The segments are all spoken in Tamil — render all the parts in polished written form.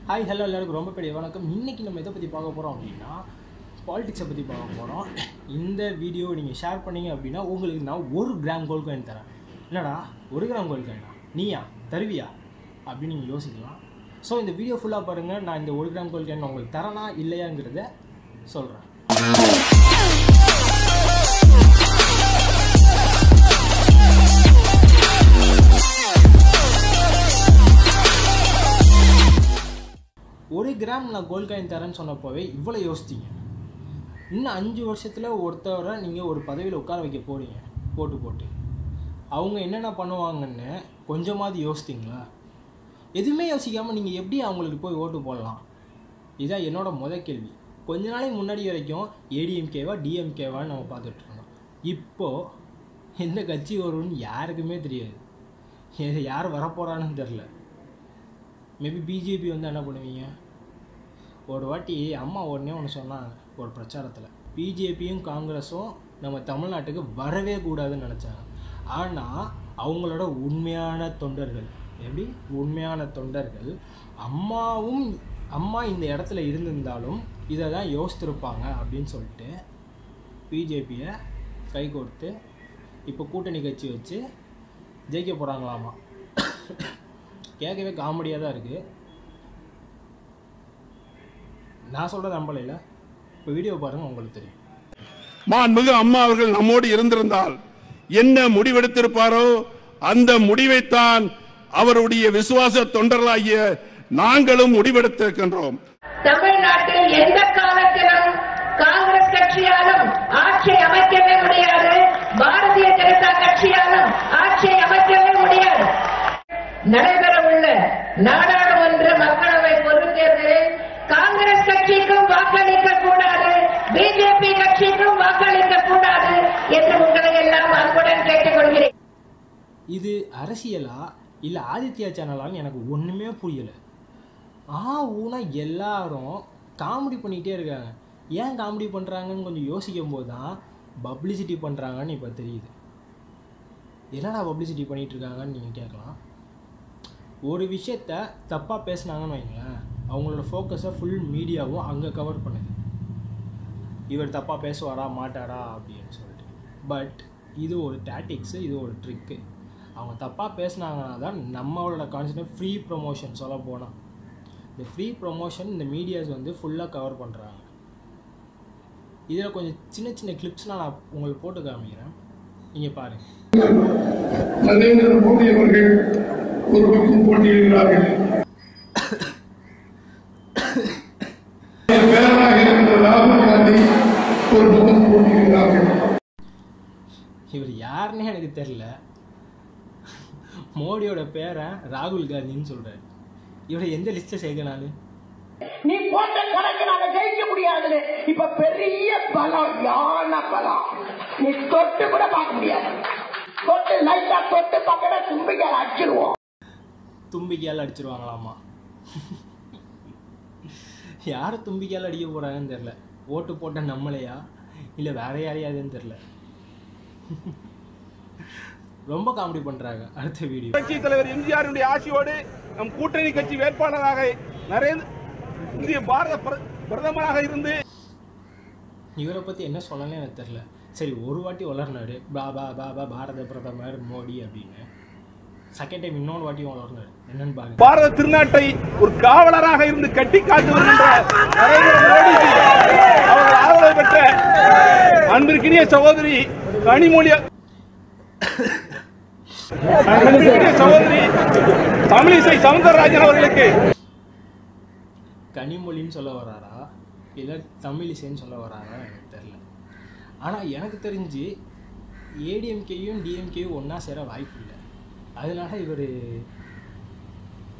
ஹாய் ஹலோ எல்லாருக்கும் ரொம்ப பெரிய வணக்கம். இன்றைக்கி நம்ம எதை பற்றி பார்க்க போகிறோம் அப்படின்னா பாலிடிக்ஸை பற்றி பார்க்க போகிறோம். இந்த வீடியோ நீங்கள் ஷேர் பண்ணிங்க அப்படின்னா உங்களுக்கு நான் 1 கிராம் கோல்ட் காயின் தரேன். என்னடா 1 கிராம் கோல்ட் காயினா, நீயா தருவியா அப்படின்னு நீங்கள் யோசிக்கலாம். ஸோ இந்த வீடியோ ஃபுல்லாக பாருங்கள். நான் இந்த 1 கிராம் கோல்ட் காயின் உங்களுக்கு தரேனா இல்லையாங்கிறத சொல்கிறேன். ஒரு கிராம் நான் கோல்ட் காயின் தரேன்னு சொன்னப்போவே இவ்வளோ யோசிச்சிங்க. இன்னும் 5 வருஷத்தில் ஒருத்தவரை நீங்கள் ஒரு பதவியில் உட்கார வைக்க போகிறீங்க போட்டு அவங்க என்னென்ன பண்ணுவாங்கன்னு கொஞ்சமாவது யோசிச்சிங்களா? எதுவுமே யோசிக்காமல் நீங்கள் எப்படி அவங்களுக்கு போய் ஓட்டு போடலாம்? இதுதான் என்னோட கேள்வி. கொஞ்ச நாளைக்கு முன்னாடி வரைக்கும் ஏடிஎம்கேவா டிஎம்கேவான்னு நம்ம பார்த்துட்ருக்கோம். இப்போது எந்த கட்சி வரும்னு யாருக்குமே தெரியாது. யார் வரப்போகிறான்னு தெரில. மேபி பிஜேபி வந்து என்ன பண்ணுவீங்க? ஒரு வாட்டி அம்மா உடனே ஒன்று சொன்னாங்க ஒரு பிரச்சாரத்தில், பிஜேபியும் காங்கிரஸும் நம்ம தமிழ்நாட்டுக்கு வரவே கூடாதுன்னு நினச்சாங்க. ஆனால் அவங்களோட உண்மையான தொண்டர்கள், எப்படி உண்மையான தொண்டர்கள் அம்மா இந்த இடத்துல இருந்திருந்தாலும் இதை தான் யோசித்திருப்பாங்க அப்படின்னு சொல்லிட்டு பிஜேபியை கை கொடுத்து இப்போ கூட்டணி கட்சி வச்சு ஜெயிக்க போகிறாங்களாமா. கேட்கவே காமெடியாக தான் இருக்குது. நான் சொல்கிறது நம்பலைல. இப்போ வீடியோ பாருங்கள், உங்களுக்கு தெரியும். மாண்புமிகு அம்மா அவர்கள் நம்மோடு இருந்திருந்தால் என்ன முடிவெடுத்திருப்பாரோ அந்த முடிவைத்தான் அவருடைய விசுவாச தொண்டர்களாகிய நாங்களும் முடிவெடுத்திருக்கின்றோம். தமிழ்நாட்டில் எந்த காலத்திலும் காங்கிரஸ் கட்சியாலும் ஆட்சி அமைக்கவே முடியாது, பாரதிய ஜனதா கட்சியாலும் ஆட்சி அமைக்கவே முடியாது. நடைபெறவுள்ள நாடாளுமன்ற மக்களவை பொதுத் தேர்தலில் காங்கிரஸ் கட்சிக்கும் வாக்களிக்க கூடாது, பிஜேபி கட்சிக்கும் வாக்களிக்க கூடாது என்று உங்களை எல்லாம் அன்புடன் கேட்டுக்கொள்கிறேன். இது அரசியலா இல்லை ஆதித்யா சேனலான்னு எனக்கு ஒன்றுமே புரியலை. ஊனா எல்லாரும் காமெடி பண்ணிகிட்டே இருக்காங்க. ஏன் காமெடி பண்ணுறாங்கன்னு கொஞ்சம் யோசிக்கும் போது தான் பப்ளிசிட்டி பண்ணுறாங்கன்னு இப்போ தெரியுது. என்னடா பப்ளிசிட்டி பண்ணிகிட்ருக்காங்கன்னு நீங்கள் கேட்கலாம். ஒரு விஷயத்த தப்பாக பேசுனாங்கன்னு வைங்களேன், அவங்களோட ஃபோக்கஸை ஃபுல் மீடியாவும் அங்கே கவர் பண்ணுது. இவர் தப்பாக பேசுவாரா மாட்டாரா அப்படின்னு சொல்லிட்டு. பட் இது ஒரு டாக்டிக்ஸு, இது ஒரு ட்ரிக்கு. அவங்க தப்பாக பேசுனாங்கன்னா தான் நம்மளோட கான்செப்ட் ஃப்ரீ ப்ரொமோஷன் சொல்ல போனால். இந்த ஃப்ரீ ப்ரொமோஷன் இந்த மீடியாஸ் வந்து ஃபுல்லாக கவர் பண்ணுறாங்க. இதில் கொஞ்சம் சின்ன சின்ன கிளிப்ஸ்லாம் நான் உங்களுக்கு போட்டு காமிக்கிறேன், நீங்கள் பாருங்கள். நரேந்திர மோடி அவர்கள் ஒரு பக்கம் போட்டியிடுகிறார்கள், பேராக இருந்த ராகுல் காந்தி ஒரு பக்கம் போட்டியிடுகிறார்கள். இவர் யாருன்னே எனக்கு தெரியல. மோடியோட பேரை ராகுல் காந்தின்னு சொல்றாரு. இவரை எந்த லிஸ்ட்டை சேர்க்க நான்? நீ போட்ட கணக்கு நாங்க ஜெயிக்க முடியாது. இப்ப பெரிய பலம், யான பலம், நீ தொட்டு கூட பார்க்க முடியாது. தொட்டு லைட்டா தொட்டு பார்க்கற தும்பிக்கையால் அடிச்சிருவோம். தும்பிக்கையால் அடிச்சிருவாங்களாமா? யார் தும்பிக்கையால் அடிக்க போகிறாங்கன்னு தெரில. ஓட்டு போட்ட நம்மளையா இல்லை வேற யாரையாதுன்னு தெரில. ரொம்ப காமெடி பண்ணுறாங்க. அடுத்த வீடியோ. கட்சி தலைவர் எம்ஜிஆருடைய ஆட்சியோடு நம் கூட்டணி கட்சி வேட்பாளராக இந்திய பாரத பிரதமராக இருந்து இவரை பற்றி என்ன சொல்லணும்னு எனக்கு தெரில. சரி, ஒரு வாட்டி வளர்னாரு பாரத பிரதமர் மோடி அப்படின்னு. செகண்ட் டைம் இன்னொரு வாட்டியும் வளர்னாரு. என்னன்னு பாருங்க. பாரத திருநாட்டை ஒரு காவலராக இருந்து கட்டி காத்து வருகின்ற நரேந்திர மோடி அவர்கள் ஆதரவு பெற்ற அன்பிற்கினிய சகோதரி சகோதரி தமிழிசை சவுந்தரராஜன் அவர்களுக்கு கனிமொழின்னு சொல்ல வராரா இல்லை தமிழிசைன்னு சொல்ல வராரா எனக்கு தெரில. ஆனால் எனக்கு தெரிஞ்சு ஏடிஎம்கேயும் டிஎம்கேயும் ஒன்றா சேர வாய்ப்பு இல்லை. அதனால இவர்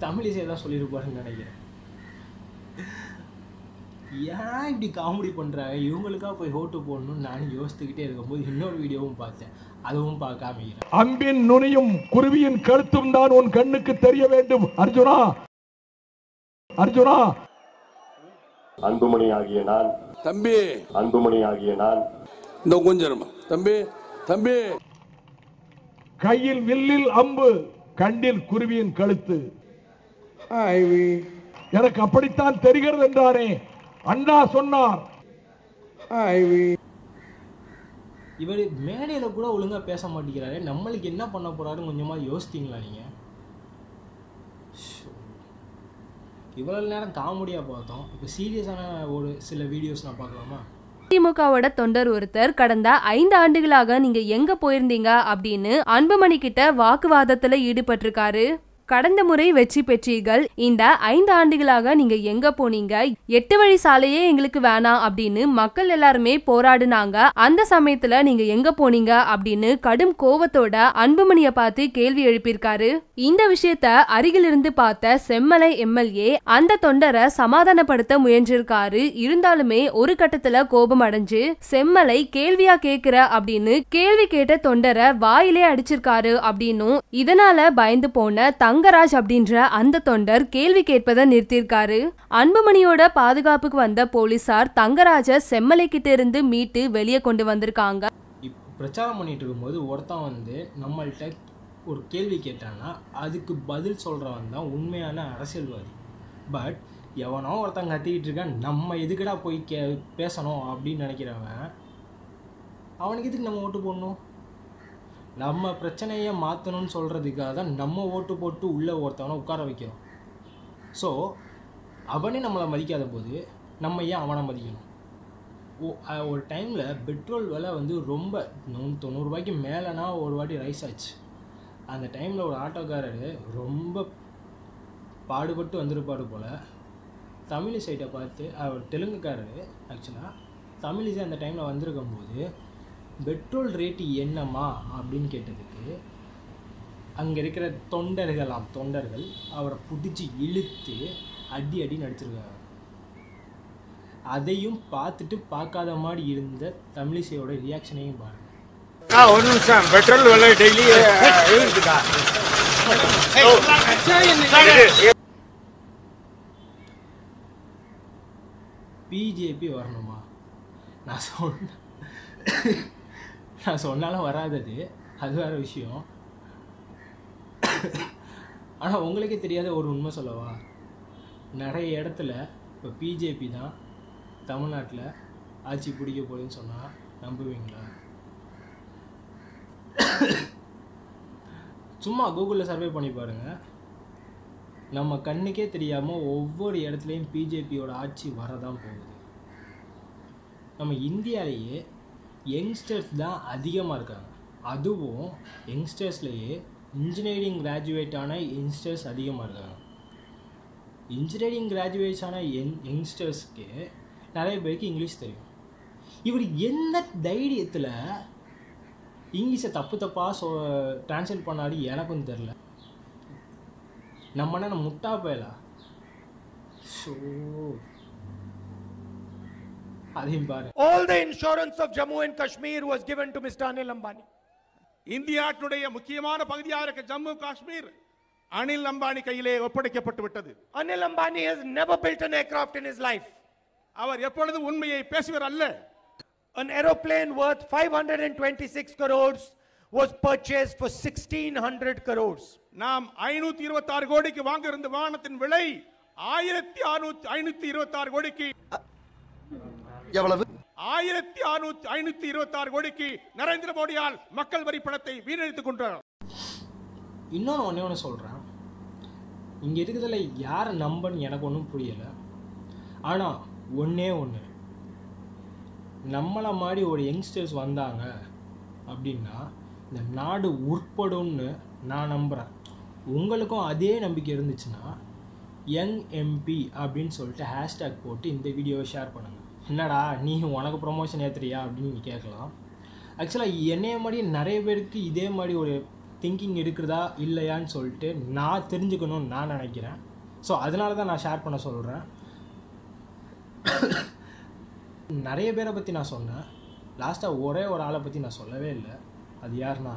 தமிழிசை தான் சொல்லியிருப்பாருன்னு நினைக்கிறேன். ஏன் இப்படி காமெடி பண்ணுறாங்க? இவங்களுக்காக போய் ஓட்டு போடணும்னு நானும் யோசித்துக்கிட்டே இருக்கும்போது இன்னொரு வீடியோவும் பார்த்தேன். அதுவும் பார்க்காம அம்பின் நுனியும் குருவியின் கழுத்தும் தான் உன் கண்ணுக்கு தெரிய வேண்டும் அர்ஜுனா. அர்ஜுனா, அன்புமணி ஆகிய நான், தம்பி அன்புமணி ஆகிய நான், இந்த கொஞ்சம் தம்பி கையில் வில்லில் அம்பு, கண்ணில் குருவியின் கழுத்து. எனக்கு அப்படித்தான் தெரிகிறது என்றாரே. அண்ணா சொன்னார். இவர் மேடையில் கூட ஒழுங்காக பேச மாட்டேங்கிறாரு. நம்மளுக்கு என்ன பண்ண போறாருன்னு கொஞ்சமாக யோசித்தீங்களா நீங்கள்? இவ்வளோ நேரம் காமெடியாக பார்த்தோம். இப்போ சீரியஸான ஒரு சில வீடியோஸ் நான் பார்க்கலாமா? திமுகவோட தொண்டர் ஒருத்தர் கடந்த 5 ஆண்டுகளாக நீங்க எங்க போயிருந்தீங்க அப்படின்னு அன்புமணி கிட்ட வாக்குவாதத்துல ஈடுபட்டிருக்காரு. கடந்த முறை வெற்றி பெற்றீர்கள், இந்த 5 ஆண்டுகளாக நீங்க எங்க போனீங்க, 8 வழி சாலையே எங்களுக்கு வேணாம் அப்படின்னு மக்கள் எல்லாருமே போராடுனாங்க, அந்த சமயத்துல நீங்க எங்க போனீங்க அப்படின்னு கடும் கோவத்தோட அன்புமணிய பார்த்து கேள்வி எழுப்பியிருக்காரு. இந்த விஷயத்த அருகிலிருந்து பார்த்த செம்மலை எம்எல்ஏ அந்த தொண்டரை சமாதானப்படுத்த முயன்றிருக்காரு. இருந்தாலுமே ஒரு கட்டத்துல கோபம் அடைஞ்சு செம்மலை கேள்வியா கேக்குற அப்படின்னு கேள்வி கேட்ட தொண்டரை வாயிலே அடிச்சிருக்காரு அப்படின்னும், இதனால பயந்து போன தங்கராஜ் அப்படின்ற அந்த தொண்டர் கேள்வி கேட்பதை நிறுத்தியிருக்காரு. அன்புமணியோட பாதுகாப்புக்கு வந்த போலீசார் தங்கராஜ செம்மலை கிட்ட இருந்து மீட்டு வெளியே கொண்டு வந்திருக்காங்க. பிரச்சாரம் பண்ணிட்டு இருக்கும்போது ஒருத்தன் வந்து நம்மள்கிட்ட ஒரு கேள்வி கேட்டான்னா அதுக்கு பதில் சொல்றவன் தான் உண்மையான அரசியல்வாதி. பட் எவனோ ஒருத்தன் கத்திக்கிட்டு இருக்கான், நம்ம எதுக்குடா போய் பேசணும் அப்படின்னு நினைக்கிறவன் அவனுக்கு எதுக்கு நம்ம ஓட்டு போடணும்? நம்ம பிரச்சனையை மாற்றணும்னு சொல்கிறதுக்காக தான் நம்ம ஓட்டு போட்டு உள்ளே ஒருத்தவனை உட்கார வைக்கிறோம். ஸோ அவனே நம்மளை மதிக்காத போது நம்ம ஏன் அவனை மதிக்கணும்? ஒரு டைமில் பெட்ரோல் விலை வந்து ரொம்ப 90 ரூபாய்க்கு மேலேனா ஒரு வாட்டி ரைஸ் ஆச்சு. அந்த டைமில் ஒரு ஆட்டோக்காரர் ரொம்ப பாடுபட்டு வந்திருப்பாடு போல். தமிழ் சைட்டை பார்த்து அவர் தெலுங்குக்காரர், ஆக்சுவலாக தமிழிசை அந்த டைமில் வந்திருக்கும் போது பெட்ரோல் ரேட்டு என்னம்மா அப்படின்னு கேட்டதுக்கு அங்கே இருக்கிற தொண்டர்கள் அவரை பிடிச்சி இழுத்து அடி நடிச்சிருக்காங்க. அதையும் பார்த்துட்டு பார்க்காத மாதிரி இருந்த தமிழிசையோட ரியாக்ஷனையும் பாருங்க. ஒரு நிமிஷம், பெட்ரோல் விலை டெய்லி பிஜேபி வரணுமா? நான் சொன்னாலும் வராதது, அது வேற விஷயம். ஆனால் உங்களுக்கே தெரியாத ஒரு உண்மை சொல்லவா? நிறைய இடத்துல இப்போ பிஜேபி தான் தமிழ்நாட்டில் ஆட்சி பிடிக்க போகுதுன்னு சொன்னால் நம்புவீங்களா? சும்மா கூகுளில் சர்வே பண்ணி பாருங்கள். நம்ம கண்ணுக்கே தெரியாமல் ஒவ்வொரு இடத்துலையும் பிஜேபியோட ஆட்சி வரதான் போகுது. நம்ம இந்தியாவிலேயே யங்ஸ்டர்ஸ் தான் அதிகமாக இருக்காங்க. அதுவும் யங்ஸ்டர்ஸ்லேயே இன்ஜினியரிங் கிராஜுவேட் ஆன யங்ஸ்டர்ஸ் அதிகமாக இருக்காங்க. இன்ஜினியரிங் கிராஜுவேட்ஸ் ஆன யங்ஸ்டர்ஸ்க்கு நிறைய பேருக்கு இங்கிலீஷ் தெரியும். இவர் எந்த தைரியத்தில் இங்கிலீஷை தப்பாக டிரான்ஸ்லேட் பண்ணாரு எனக்கும் தெரில. நம்ம என்ன முட்டா போயலா? So all the insurance of Jammu and Kashmir was given to Mr. Anil Ambani. இந்தியாவுடைய முக்கியமான பகுதியாக இருக்க ஜம்மு காஷ்மீர் அனில் அம்பானி கையிலே ஒப்படைக்கப்பட்டு விட்டது. Anil Ambani has never built an aircraft in his life. அவர் எப்பொழுதும் உண்மையை பேசுவர் அல்ல. An aeroplane worth 526 crores was purchased for 1600 crores. நாம் 526 கோடிக்கு வாங்க இருந்த வாகனத்தின் விலை 1526 கோடிக்கு எவ்வளவு? 1526 கோடிக்கு நரேந்திர மோடியால் மக்கள் வரி பணத்தை வீணடித்துக் கொண்டார். இன்னொன்று ஒன்று சொல்கிறேன். இங்கே இருக்கிறதுல யாரை நம்பன்னு எனக்கு ஒன்றும் புரியலை. ஆனால் ஒன்றே ஒன்று, நம்மளை மாதிரி ஒரு யங்ஸ்டர்ஸ் வந்தாங்க அப்படின்னா இந்த நாடு உட்படும்னு நான் நம்புகிறேன். உங்களுக்கும் அதே நம்பிக்கை இருந்துச்சுன்னா யங் எம்பி அப்படின்னு சொல்லிட்டு ஹேஷ்டேக் போட்டு இந்த வீடியோவை ஷேர் பண்ணுங்கள். என்னடா நீ உனக்கு ப்ரொமோஷன் ஏற்றுறியா அப்படின்னு நீங்கள் கேட்கலாம். ஆக்சுவலாக என்னைய மாதிரி நிறைய பேருக்கு இதே மாதிரி ஒரு திங்கிங் இருக்கிறதா இல்லையான்னு சொல்லிட்டு நான் தெரிஞ்சுக்கணும்னு நான் நினைக்கிறேன். ஸோ அதனால தான் நான் ஷேர் பண்ண சொல்கிறேன். நிறைய பேரை பற்றி நான் சொன்னேன். லாஸ்ட்டாக ஒரே ஒரு ஆளை பற்றி நான் சொல்லவே இல்லை. அது யாருன்னா